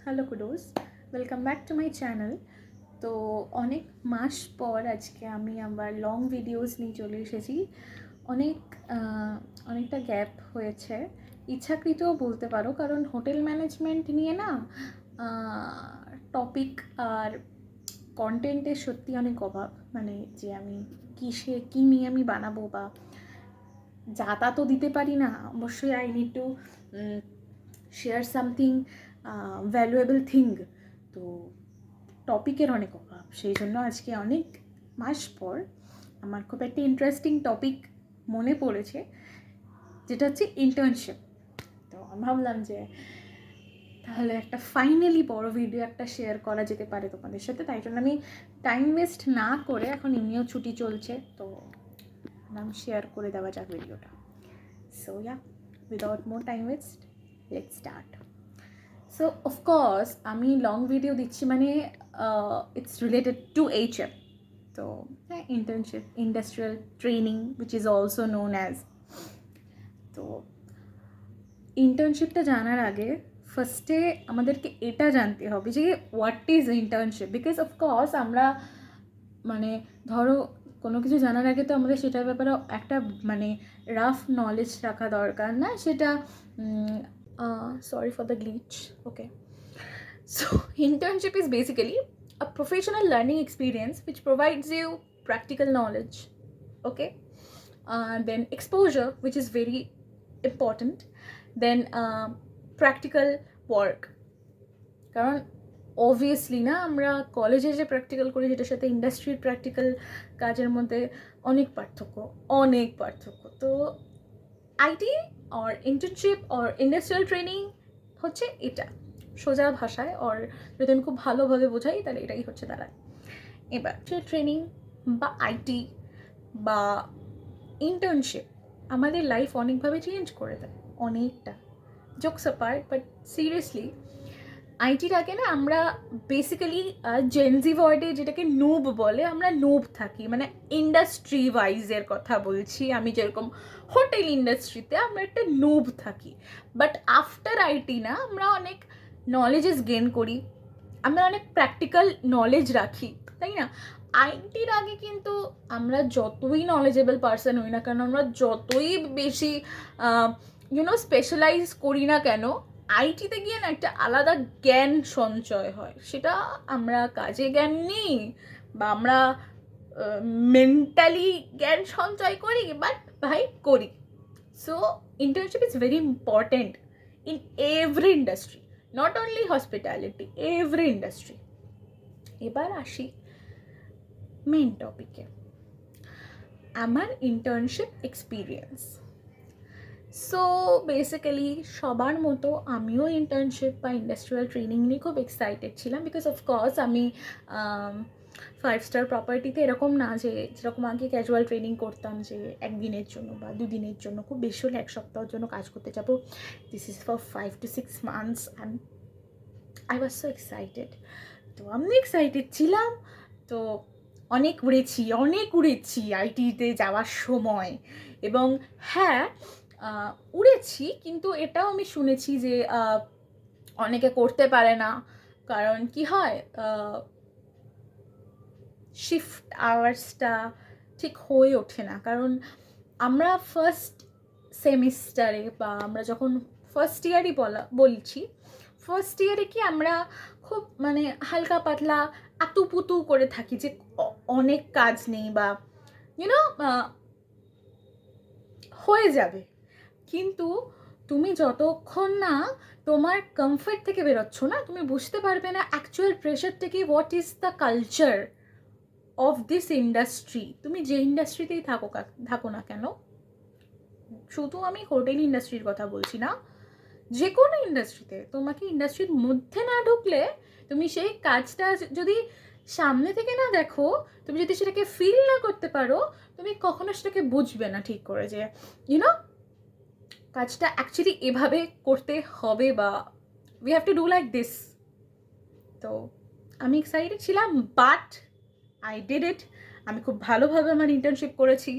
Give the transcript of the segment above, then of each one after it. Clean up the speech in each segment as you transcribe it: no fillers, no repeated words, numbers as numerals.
Hello kudos, welcome back to my channel. তো অনেক মাস পর আজকে আমি আবার লং ভিডিওস নিয়ে চলে এসেছি। অনেক অনেকটা গ্যাপ হয়েছে, ইচ্ছাকৃতও বলতে পারো, কারণ হোটেল ম্যানেজমেন্ট নিয়ে না টপিক আর কন্টেন্টের সত্যি অনেক অভাব। মানে যে আমি কী নিয়ে আমি বানাবো বা যাতা তো দিতে পারি না, অবশ্যই I need to share something valuable thing. তো টপিকের অনেক অভাব, সেই জন্য আজকে অনেক মাস পর আমার খুব একটা ইন্টারেস্টিং টপিক মনে পড়েছে, যেটা হচ্ছে ইন্টার্নশিপ। তো আমি ভাবলাম যে তাহলে একটা ফাইনালি বড় ভিডিও একটা শেয়ার করা যেতে পারে তোমাদের সাথে। তাই জন্য আমি টাইম ওয়েস্ট না করে, এখন এমনিও ছুটি চলছে, তো আমি শেয়ার করে দেওয়া যাক ভিডিওটা। So yeah, without more time waste, let's start. So of course আমি লং ভিডিও দিচ্ছি মানে ইটস রিলেটেড টু HM। তো হ্যাঁ, internship, industrial training, which is also known as. তো ইন্টার্নশিপটা জানার আগে ফার্স্টে আমাদেরকে এটা জানতে হবে যে what is internship. Because of course আমরা মানে ধরো কোনো কিছু জানার আগে তো আমাদের সেটার ব্যাপারে একটা মানে রাফ নলেজ রাখা দরকার, না সেটা sorry for the glitch, okay. So, internship is basically a professional learning experience which provides you practical knowledge, okay? Then exposure, which is very important. Then practical work. কারণ অবভিয়াসলি না, আমরা কলেজে যে practical করি সেটার সাথে ইন্ডাস্ট্রির প্র্যাকটিক্যাল কাজের মধ্যে অনেক পার্থক্য। তো IT or internship or industrial training হচ্ছে এটা, সোজা ভাষায়, অর যদি আমি খুব ভালোভাবে বোঝাই তাহলে এটাই হচ্ছে দাঁড়ায়। এবার সে ট্রেনিং বা আইটি বা ইন্টার্নশিপ আমাদের লাইফ অনেকভাবে চেঞ্জ করে দেয়, অনেকটা। জোকস অ্যাপার্ট, বাট সিরিয়াসলি আইটির আগে না আমরা বেসিক্যালি জেনজি ওয়ার্ডে যেটাকে নোব বলে, আমরা নোব থাকি, মানে ইন্ডাস্ট্রি ওয়াইজের কথা বলছি আমি, যেরকম হোটেল ইন্ডাস্ট্রিতে আমরা একটা নোব থাকি। বাট আফটার আইটি না, আমরা অনেক নলেজেস গেন করি, আমরা অনেক প্র্যাকটিক্যাল নলেজ রাখি, তাই না? আইটির আগে কিন্তু আমরা যতই নলেজেবল পার্সন হই না কেন, আমরা যতই বেশি স্পেশালাইজ করি না কেন, আইটিতে গিয়ে না একটা আলাদা জ্ঞান সঞ্চয় হয়। সেটা আমরা কাজে জ্ঞান নিই বা আমরা মেন্টালি জ্ঞান সঞ্চয় করি, বাট ভাই করি। So internship is very important in every industry, not only hospitality, every industry. এবার আসি মেন টপিকে, আমার ইন্টার্নশিপ এক্সপিরিয়েন্স। সো বেসিক্যালি সবার মতো আমিও ইন্টার্নশিপ বা ইন্ডাস্ট্রিয়াল ট্রেনিং নিয়ে খুব এক্সাইটেড ছিলাম। বিকজ অফকোর্স আমি 5 স্টার প্রপার্টিতে এরকম না যে যেরকম আগে ক্যাজুয়াল ট্রেনিং করতাম, যে একদিনের জন্য বা দুদিনের জন্য, খুব বেশি হলে 1 সপ্তাহের জন্য কাজ করতে যাবো। This is for 5 to 6 months and I was so excited. তো আমি এক্সাইটেড ছিলাম, তো অনেক উড়েছি আইটিতে যাওয়ার সময়। এবং হ্যাঁ, উড়েছি, কিন্তু এটাও আমি শুনেছি যে অনেকে করতে পারে না, কারণ কি হয়, শিফট আওয়ার্সটা ঠিক হয়ে ওঠে না। কারণ আমরা ফার্স্ট সেমিস্টারে বা আমরা যখন ফার্স্ট ইয়ারই বলছি, ফার্স্ট ইয়ারে কি আমরা খুব মানে হালকা পাতলা আতুপুতু করে থাকি যে অনেক কাজ নেই বা ইউনো হয়ে যাবে। কিন্তু তুমি যতক্ষণ না তোমার কমফর্ট থেকে বেরোচ্ছ না, তুমি বুঝতে পারবে না অ্যাকচুয়াল প্রেশার থেকে what is the culture of this industry. তুমি যে ইন্ডাস্ট্রিতেই থাকো না কেন, শুধু আমি হোটেল ইন্ডাস্ট্রির কথা বলছি না, যে কোনো ইন্ডাস্ট্রিতে তোমাকে ইন্ডাস্ট্রির মধ্যে না ঢুকলে, তুমি সেই কাজটা যদি সামনে থেকে না দেখো, তুমি যদি সেটাকে ফিল না করতে পারো, তুমি কখনো সেটাকে বুঝবে না ঠিক করে যে কাজটা অ্যাকচুয়ালি এভাবে করতে হবে বা we have to do like this. তো আমি এক্সাইটেড ছিলাম, বাট আই ডিড ইট। আমি খুব ভালোভাবে আমার ইন্টার্নশিপ করেছি,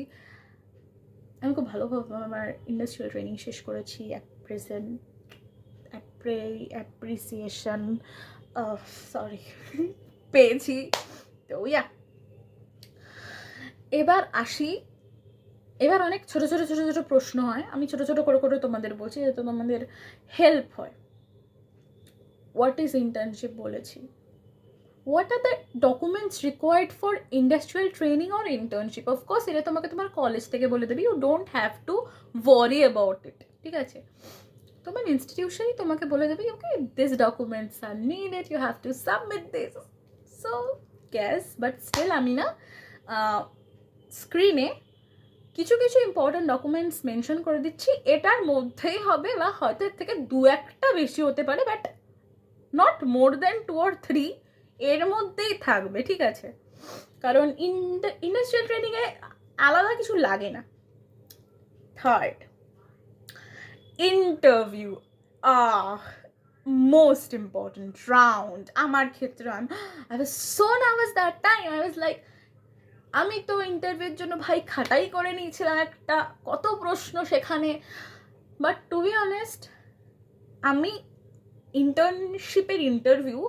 আমি খুব ভালোভাবে আমার ইন্ডাস্ট্রিয়াল ট্রেনিং শেষ করেছি। অ্যাট অ্যাপ্রিসিয়েশন সরি পেয়েছি। তো ইয়া, এবার অনেক ছোট ছোট ছোট ছোট প্রশ্ন হয়, আমি ছোট ছোট করে করে তোমাদের বলছি যাতে তোমাদের হেল্প হয়। হোয়াট ইজ ইন্টার্নশিপ বলেছি, what are the documents required for industrial training or internship. Of course এটা তোমাকে তোমার কলেজ থেকে বলে দেবে, you don't have to worry about it, ঠিক আছে? তোমার ইনস্টিটিউশনই তোমাকে বলে দেবে, okay this documents are needed, you have to submit this. So guys, but still আমি না স্ক্রিনে কিছু কিছু ইম্পর্ট্যান্ট ডকুমেন্টস মেনশন করে দিচ্ছি, এটার মধ্যেই হবে বা হয়তো এর থেকে দু একটা বেশি হতে পারে, but not more than 2 or 3 এর মধ্যেই থাকবে, ঠিক আছে? কারণ ইন্ডাস্ট্রিয়াল ট্রেনিংয়ে আলাদা কিছু লাগে না। Third, interview, most important round আমার ক্ষেত্রে। I was so nervous that time, I was like, আমি তো ইন্টারভিউর জন্য ভাই খাটাই করে নিয়েছিলাম একটা, কত প্রশ্ন সেখানে। বাট টু বি অনেস্ট, আমি ইন্টার্নশিপের ইন্টারভিউ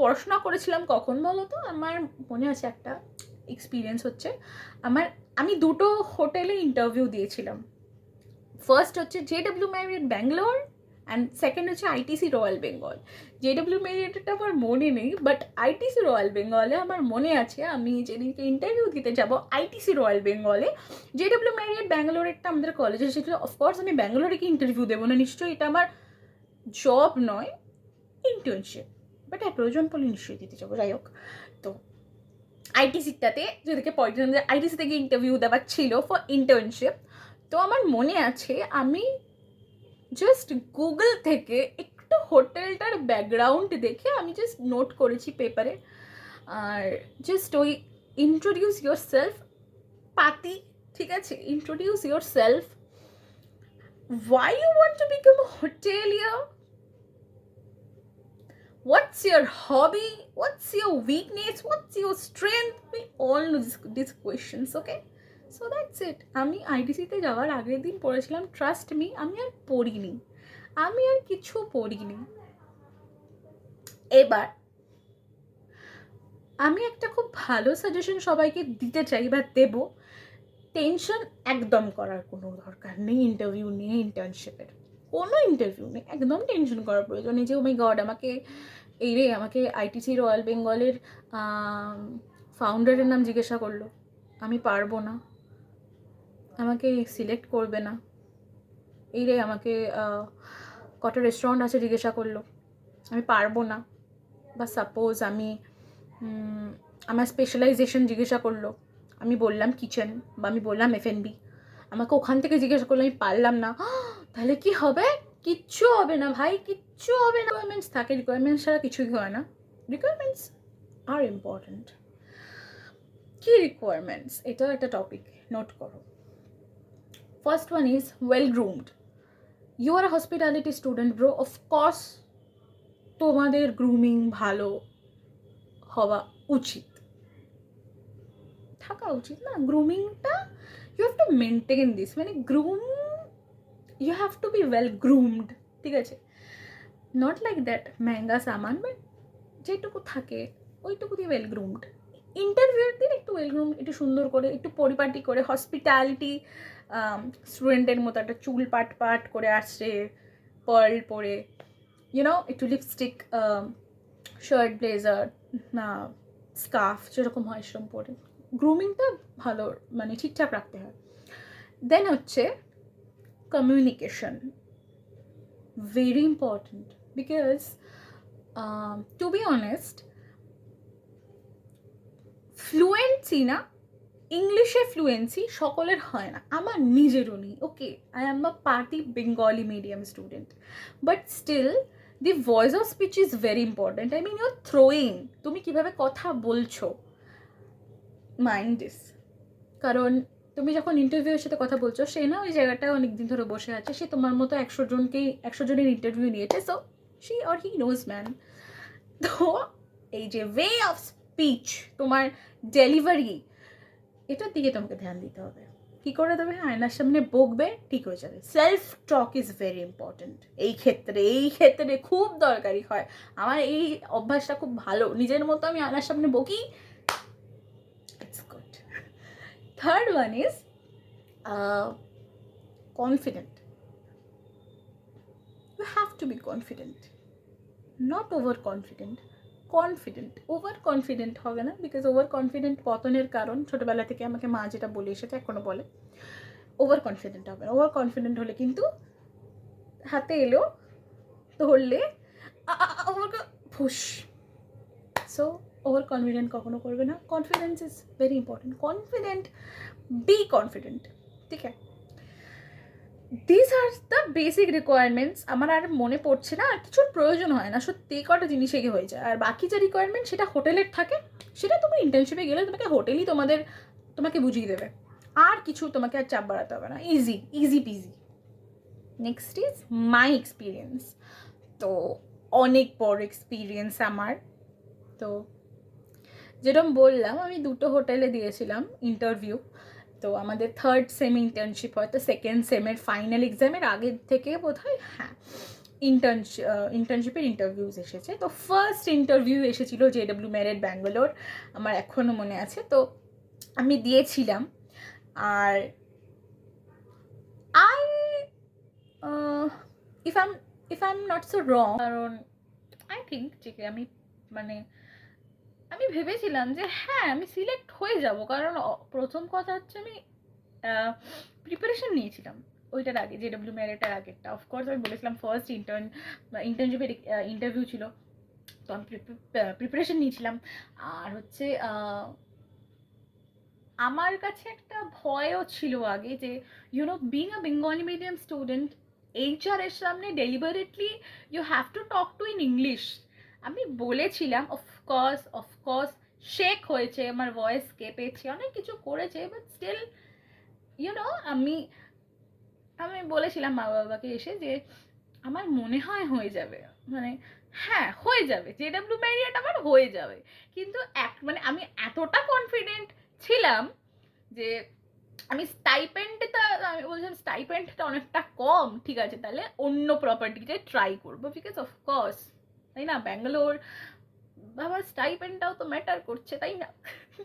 পড়াশোনা করেছিলাম কখন বলো তো? আমার মনে আছে একটা এক্সপিরিয়েন্স হচ্ছে, আমি দুটো হোটেলে ইন্টারভিউ দিয়েছিলাম। ফার্স্ট হচ্ছে JW Marriott Bangalore, and second হচ্ছে ITC রয়্যাল বেঙ্গল। JW Marriottটা আমার মনে নেই, বাট ITC রয়্যাল বেঙ্গলে আমার মনে আছে। আমি যেদিনকে ইন্টারভিউ দিতে যাব ITC রয়্যাল বেঙ্গলে, JW Marriott ব্যাঙ্গালোরেরটা আমাদের কলেজে এসেছিলো। অফকোর্স আমি ব্যাঙ্গালোরে কি ইন্টারভিউ দেবো না, নিশ্চয়ই এটা আমার জব নয়, ইন্টার্নশিপ, বাট হ্যাঁ প্রয়োজন পড়লে নিশ্চয়ই দিতে যাবো। যাই হোক, তো ITCটাতে যেদিকে পয়েন্ট ITC থেকে ইন্টারভিউ দেওয়ার ছিল ফর ইন্টার্নশিপ। তো আমার মনে আছে আমি জাস্ট গুগল থেকে একটু হোটেলটার ব্যাকগ্রাউন্ড দেখে আমি জাস্ট নোট করেছি পেপারে, আর জাস্ট ওই ইন্ট্রোডিউস ইয়োর সেলফ পাতি, ঠিক আছে? Introduce your self, why you want to become a hotelier, what's your hobby, what's your weakness, what's your strength, we all know these questions, okay? So that's it. আমি ITC-তে যাওয়ার আগের দিন পড়েছিলাম, trust me, আমি আর কিছু পড়িনি। এবার আমি একটা খুব ভালো সাজেশন সবাইকে দিতে চাই বা দেব, টেনশন একদম করার কোনো দরকার নেই ইন্টারভিউ নিয়ে, ইন্টার্নশিপের কোনো ইন্টারভিউ নেই, একদম টেনশন করার প্রয়োজন নেই যে ও মাই গড আমাকে ITC রয়্যাল বেঙ্গলের ফাউন্ডারের নাম জিজ্ঞাসা করলো, আমি পারবো না, আমাকে সিলেক্ট করবে না, আমাকে কটা রেস্টুরেন্ট আছে জিজ্ঞাসা করলো, আমি পারবো না। বা সাপোজ আমার স্পেশালাইজেশন জিজ্ঞাসা করলো, আমি বললাম কিচেন বা আমি বললাম F&B, আমাকে ওখান থেকে জিজ্ঞাসা করলো, আমি পারলাম না, তাহলে কি হবে? কিচ্ছু হবে না ভাই, কিচ্ছু হবে না। রিকোয়ারমেন্টস থাকে, রিকোয়ারমেন্টস ছাড়া কিছুই হয় না। রিকোয়ারমেন্টস আর ইম্পর্টেন্ট। কি রিকোয়ারমেন্টস? এটাও একটা টপিক, নোট করো। First one is well groomed. You are a hospitality student bro, of course তোমাদের গ্রুমিং ভালো হওয়া উচিত, থাকা উচিত না? গ্রুমিংটা you have to maintain this, you have to be well groomed, ঠিক আছে? নট লাইক দ্যাট মেহঙ্গা সামান, বাট যেটুকু থাকে ওইটুকু দিয়ে ওয়েল গ্রুমড। ইন্টারভিউর দিন একটু ওয়েল গ্রুমড, একটু সুন্দর করে, একটু পরিপাটি করে, হসপিটালিটি স্টুডেন্টের মতো একটা চুল পাট করে আসছে, পার্ল পরে, একটু লিপস্টিক, শার্ট, ব্লেজার, স্কার্ফ যেরকম হয় সেরকম পরে গ্রুমিংটা ভালো ঠিকঠাক রাখতে হয়। দেন হচ্ছে communication, very important, because to be honest fluency না, ইংলিশে ফ্লুয়েন্সি সকলের হয় না, আমার নিজেরও নেই, okay? I am a party Bengali medium student, but still the voice of speech is very important. Your throwing, তুমি কীভাবে কথা বলছো, মাইন্ড দিস। কারণ তুমি যখন ইন্টারভিউয়ের সাথে কথা বলছো, সে না ওই জায়গাটায় অনেকদিন ধরে বসে আছে, সে তোমার মতো 100 জনের ইন্টারভিউ নিয়েছে, so she or he knows man. তো এই যে ওয়ে অফ স্পিচ, তোমার ডেলিভারি, এটার দিকে তোমাকে ধ্যান দিতে হবে। কী করে দেবে? আয়নার সামনে বকবে, ঠিক হয়ে যাবে। Self talk is very important এই ক্ষেত্রে খুব দরকারি হয়। আমার এই অভ্যাসটা খুব ভালো, নিজের মতো আমি আয়নার সামনে বকি, it's good. Third one is confident. You have to be confident, not overconfident. Confident, over confident হবে না, বিকজ ওভার কনফিডেন্ট পতনের কারণ। ছোটোবেলা থেকে আমাকে মা যেটা বলে এসেছে, এখনও বলে, ওভার কনফিডেন্ট হবে না। ওভার কনফিডেন্ট হলে কিন্তু হাতে এলো, ধরলে ফুস। সো ওভার কনফিডেন্ট কখনো করবে না। Confidence is very important. Confident, be confident, ঠিক আছে? This are the basic requirements. আমার আর মনে পড়ছে না, আর কিছুর প্রয়োজন হয় না, সত্যি কটা জিনিস এগিয়ে হয়ে যায়। আর বাকি যে রিকোয়ারমেন্ট সেটা হোটেলের থাকে, সেটা তুমি ইন্টার্নশিপে গেলে তোমাকে হোটেলই তোমাকে বুঝিয়ে দেবে, আর কিছু তোমাকে আর চাপ বাড়াতে হবে না। Easy PG. Next is my experience. তো অনেক বড় এক্সপিরিয়েন্স আমার। তো যেরকম বললাম, আমি 2টো হোটেলে দিয়েছিলাম ইন্টারভিউ। তো আমাদের 3rd সেম ইন্টার্নশিপ, হয়তো 2nd সেমের ফাইনাল এক্সামের আগের থেকে বোধহয়, হ্যাঁ, ইন্টার্নশিপের ইন্টারভিউজ এসেছে। তো ফার্স্ট ইন্টারভিউ এসেছিলো JW Marriott ব্যাঙ্গালোর, আমার এখনও মনে আছে। তো আমি দিয়েছিলাম, আর if I am not so wrong, কারণ আই থিঙ্ক যে আমি ভেবেছিলাম যে হ্যাঁ আমি সিলেক্ট হয়ে যাব, কারণ প্রথম কথা হচ্ছে আমি প্রিপারেশন নিয়েছিলাম ওইটার আগে, JW Marriott-এর আগেরটা। অফকোর্স আমি বলেছিলাম ফার্স্ট ইন্টার্নশিপের ইন্টারভিউ ছিল, তো আমি প্রিপারেশন নিয়েছিলাম। আর হচ্ছে আমার কাছে একটা ভয়ও ছিল আগে, যে being a Bengali medium student, HR এর সামনে deliberately you have to talk to in English. আমি বলেছিলাম, অফকোর্স শেক হয়েছে, আমার ভয়েস কেঁপেছে, অনেক কিছু করেছে, বাট স্টিল আমি বলেছিলাম মা বাবাকে এসে যে আমার মনে হয় হয়ে যাবে, হ্যাঁ হয়ে যাবে, JW Marriott আমার হয়ে যাবে। কিন্তু আমি এতটা কনফিডেন্ট ছিলাম যে আমি বলছিলাম স্টাইপেন্ডটা অনেকটা কম, ঠিক আছে তাহলে অন্য প্রপার্টিতে ট্রাই করবো, বিকজ অফকোর্স, তাই না, ব্যাঙ্গালোর, বাবা স্টাইপেন্ডটাও তো ম্যাটার করছে, তাই না?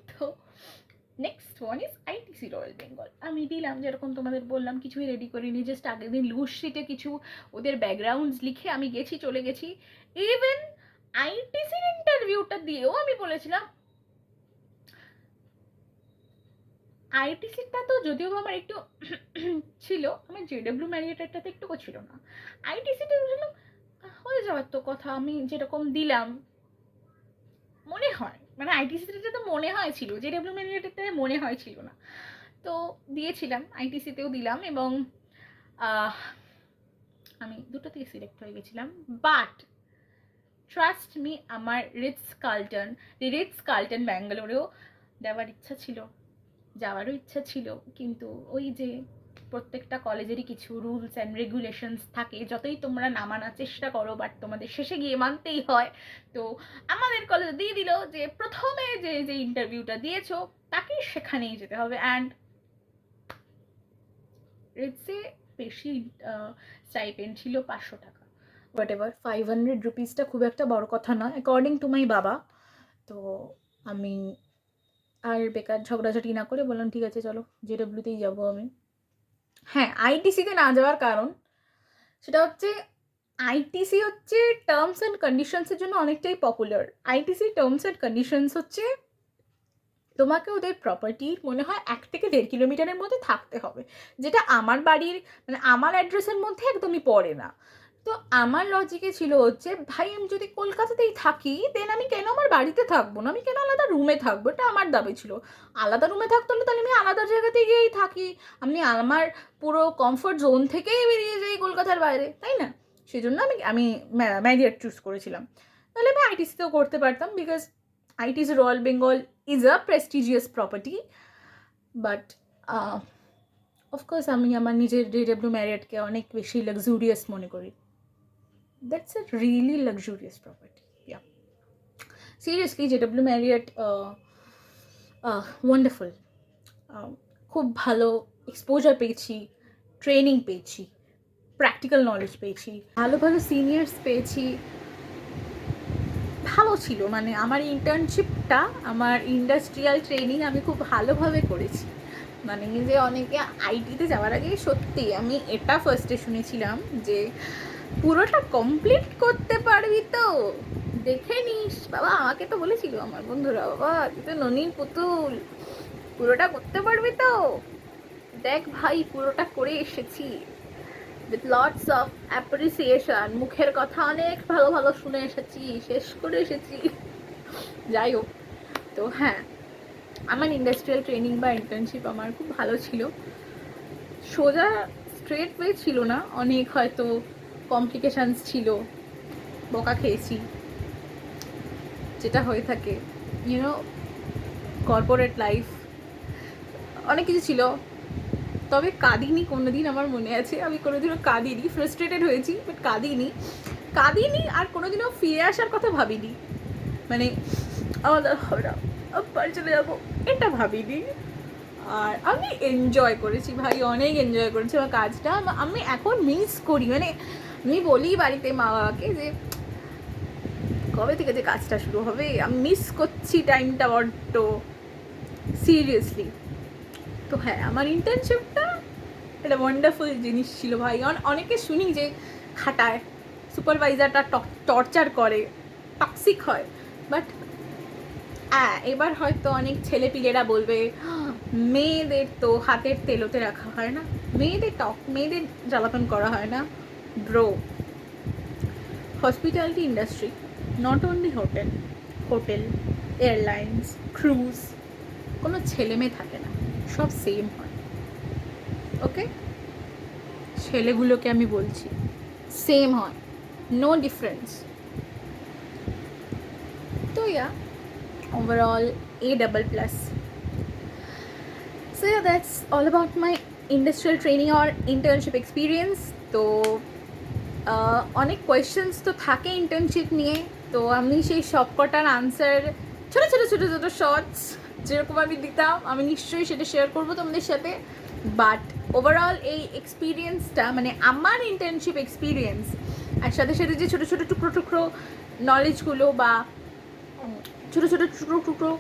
তো next one is ITC royal Bengal. আমি দিলাম, যেরকম তোমাদের বললাম, কিছুই রেডি করিনি, জাস্ট আগের দিন লুজ শিটে কিছু ওদের ব্যাকগ্রাউন্ডস লিখে আমি চলে গেছি। ইভেন ITCর ইন্টারভিউটা দিয়েও আমি বলেছিলাম, ITCটা তো যদিও আমার একটু ছিল, আমার JW Marriott-এরটাতে একটুকু ছিল না। ITCটা বলছিলাম হয়ে যাওয়ার তো কথা, আমি যেরকম দিলাম মনে হয়, ITCতে তো মনে হয় ছিল, JW Marriott-এরটা মনে হয় ছিল না। তো দিয়েছিলাম, ITCতেও দিলাম, এবং আমি দুটোতেই সিলেক্ট হয়ে গেছিলাম। বাট ট্রাস্ট মি, আমার রিটস কার্লটন ব্যাঙ্গালোরেও দেওয়ার ইচ্ছা ছিল, যাওয়ারও ইচ্ছা ছিল, কিন্তু ওই যে প্রত্যেকটা কলেজেরই কিছু রুলস অ্যান্ড রেগুলেশনস থাকে, যতই তোমরা না মানার চেষ্টা করো, বাট তোমাদের শেষে গিয়ে মানতেই হয়। তো আমাদের কলেজে দিয়ে দিল যে প্রথমে যে ইন্টারভিউটা দিয়েছো তাকেই সেখানেই যেতে হবে। অ্যান্ড রিটসে বেশি স্টাইপেন্ড ছিল 500 টাকা, হোয়াট এভার, 500 রুপিসটা খুব একটা বড় কথা নয় অ্যাকর্ডিং টু মাই বাবা। তো আমি আর বেকার ঝগড়াঝাটি না করে বললাম ঠিক আছে চলো JW-তেই যাবো আমি। হ্যাঁ, ITC-তে না যাওয়ার কারণ সেটা হচ্ছে, ITC হচ্ছে টার্মস অ্যান্ড কন্ডিশনসের জন্য অনেকটাই popular. ITC terms and conditions হচ্ছে তোমাকে ওদের প্রপার্টির মনে হয় 1 থেকে 1.5 কিলোমিটারের মধ্যে থাকতে হবে, যেটা আমার বাড়ির আমার অ্যাড্রেসের মধ্যে একদমই পড়ে না। তো আমার লজিকে ছিল হচ্ছে, ভাই আমি যদি কলকাতাতেই থাকি দেন আমি কেন আমার বাড়িতে থাকবো না, আমি কেন আলাদা রুমে থাকবো, এটা আমার দাবি ছিল। আলাদা রুমে থাকতে হলে তাহলে আমি আলাদা জায়গাতে গিয়েই থাকি, আমি আমার পুরো কমফর্ট জোন থেকেই বেরিয়ে যাই কলকাতার বাইরে, তাই না? সেই জন্য আমি ম্যারিয়ট চুজ করেছিলাম। তাহলে আমি ITC-তেও করতে পারতাম, because ITC royal Bengal is a prestigious property. But of course আমি আমার নিজের JW Marriott-কে অনেক বেশি লাক্সুরিয়াস মনে করি। That's a really luxurious property. Yeah. Seriously, JW Marriott, wonderful. খুব ভালো এক্সপোজার পেয়েছি, ট্রেনিং পেয়েছি, প্র্যাকটিক্যাল নলেজ পেয়েছি, ভালো ভালো সিনিয়র্স পেয়েছি। ভালো ছিল, মানে আমার ইন্টার্নশিপটা, আমার ইন্ডাস্ট্রিয়াল ট্রেনিং আমি খুব ভালোভাবে করেছি। মানে যে অনেকে আইটিতে যাওয়ার আগে সত্যি আমি এটা ফার্স্টে শুনেছিলাম যে পুরোটা কমপ্লিট করতে পারবি তো, দেখে নিস বাবা। আমাকে তো বলেছিল আমার বন্ধুরা, বাবা তুই তো ননির পুতুল, পুরোটা করতে পারবি তো, দেখ ভাই পুরোটা করে এসেছি উইথ লটস অফ অ্যাপ্রিসিয়েশন, মুখের কথা অনেক ভালো ভালো শুনে এসেছি, শেষ করে এসেছি। যাই হোক, তো হ্যাঁ, আমার ইন্ডাস্ট্রিয়াল ট্রেনিং বা ইন্টার্নশিপ আমার খুব ভালো ছিল। সোজা স্ট্রেট ওয়ে ছিল না, অনেক হয়তো কমপ্লিকেশানস ছিল, বকা খেয়েছি, যেটা হয়ে থাকে ইউনো কর্পোরেট লাইফ, অনেক কিছু ছিল। তবে কাঁদিনি কোনোদিন, আমার মনে আছে আমি কোনোদিনও কাঁদিনি। ফ্রাস্ট্রেটেড হয়েছি বাট কাঁদিনি আর কোনোদিনও ফিরে আসার কথা ভাবিনি, মানে আমাদের হবে না, আবার চলে যাবো, এটা ভাবিনি। আর আমি এনজয় করেছি ভাই, অনেক এনজয় করেছি আমার কাজটা। আমি এখন মিস করি, মানে আমি বলি বাড়িতে মা বাবাকে যে কবে থেকে যে কাজটা শুরু হবে, আমি মিস করছি টাইমটা বড্ড সিরিয়াসলি। তো হ্যাঁ, আমার ইন্টার্নশিপটা একটা ওয়ান্ডারফুল জিনিস ছিল ভাই। অনেকে শুনি যে খাটায়, সুপারভাইজারটা টর্চার করে, টক্সিক হয়, বাট এবার হয়তো অনেক ছেলেপিলেরা বলবে মেয়েদের তো হাতের তেলোতে রাখা হয় না, মেয়েদের জ্বালাতন করা হয় না। Bro, hospitality industry not only hotel, airlines, cruise, কোনো ছেলে মেয়ে থাকে না, সব সেম হয়। ওকে, ছেলেগুলোকে আমি বলছি, সেম হয়, নো ডিফারেন্স। তো ইয়া, overall A double plus. So yeah, that's all about my industrial training or internship experience. তো অনেক কোয়েশ্চেন্স তো থাকে ইন্টার্নশিপ নিয়ে, তো আমি সেই সব কটার আনসার ছোটো ছোটো ছোটো ছোটো শর্টস যেরকম আমি দিতাম, আমি নিশ্চয়ই সেটা শেয়ার করবো তোমাদের সাথে। বাট ওভারঅল এই এক্সপিরিয়েন্সটা, মানে আমার ইন্টার্নশিপ এক্সপিরিয়েন্স, আর সাথে সাথে যে ছোটো ছোটো টুকরো টুকরো নলেজগুলো বা ছোটো ছোটো টুকরো টুকরো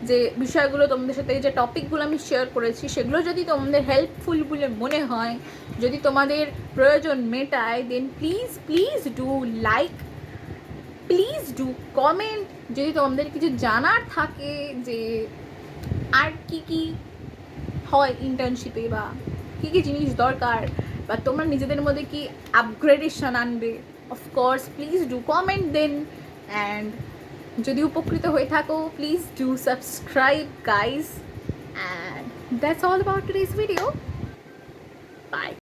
যে বিষয়গুলো তোমাদের সাথে, যে টপিকগুলো আমি শেয়ার করেছি, সেগুলো যদি তোমাদের হেল্পফুল বলে মনে হয়, যদি তোমাদের প্রয়োজন মেটায়, then please please do like, please do comment. যদি তোমাদের কিছু জানার থাকে যে আর কি কি হয় ইন্টার্নশিপে, বা কী কী জিনিস দরকার, বা তোমরা নিজেদের মধ্যে কি আপগ্রেডেশন আনবে, অফকোর্স প্লিজ ডু কমেন্ট দেন। অ্যান্ড যদি উপকৃত হয়ে থাকো, please do subscribe guys, and that's all about today's video. By.